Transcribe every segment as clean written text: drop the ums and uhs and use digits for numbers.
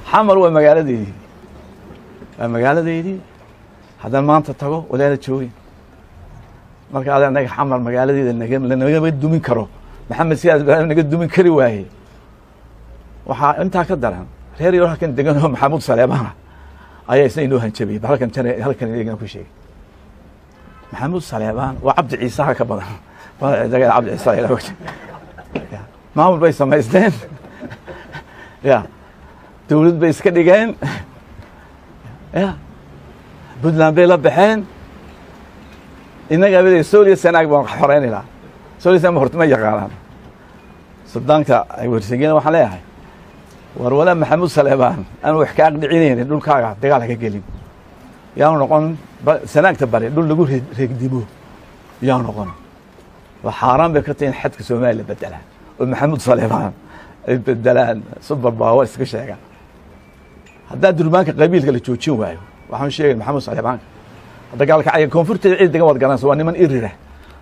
حمر ومقالة دي هذا ما أنت تقول ولا تشوي marka aad anaga xamar magaaladeeda naga dumin karo maxamed siyaad naga dumin kari waayay waxa inta ka daran reer yar halkan degan oo maxamuud saleebana ayaa isna inoo hanjabay halkan iyaga ku sheegay maxamuud saleebaan waa cabdi ciise ka badan waa daga cabdi ciise ila wajh maamul bay samaysteen ya dawlad bay iska dhigeen ya Puntland bay la baxeen inaga abada Soomaaliya sanaag baan xoreynaa Soomaaliya ma hortama yaqaan Suudaanka ay warsigeen waxaan leeyahay war wala Maxamuud Saleebaan aan wax ka aqdicineyn dhulkaaga dagaal ka gelin yaa noqon sanaagta bari dhul lagu reegdimo yaa noqon wa xaraan bay ka tahay xadka Soomaaliya bedela oo Maxamuud Saleebaan ay bedelaan super power iska sheega hadda durbaanka qabiilka la joojin waayo waxaan sheegay Maxamuud Saleebaan dagaalka ay koonfurta ciidanka wad garanayso waa niman irira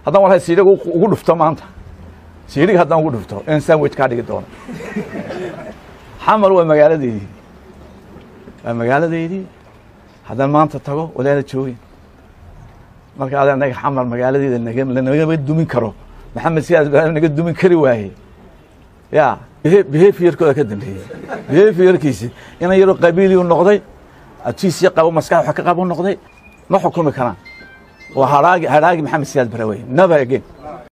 haddaan walaal siidhiga ugu dhufto maanta siidhiga haddaan ugu dhufto in sandwich ka dhigi doono xamar waa magaaladeedii haddaan maanta tago walaal joogi marka aad anaga xamar magaaladeeda naga dumin karo maxamed siyaad naga dumin kari waayay ya behaviorkooda ka dambeeyay behaviorkiisi in yaro qabiili u noqday atiisi qabo maskax wax ka qabo noqday ما حكومة كلام وهراجي محمد سياد براوي never again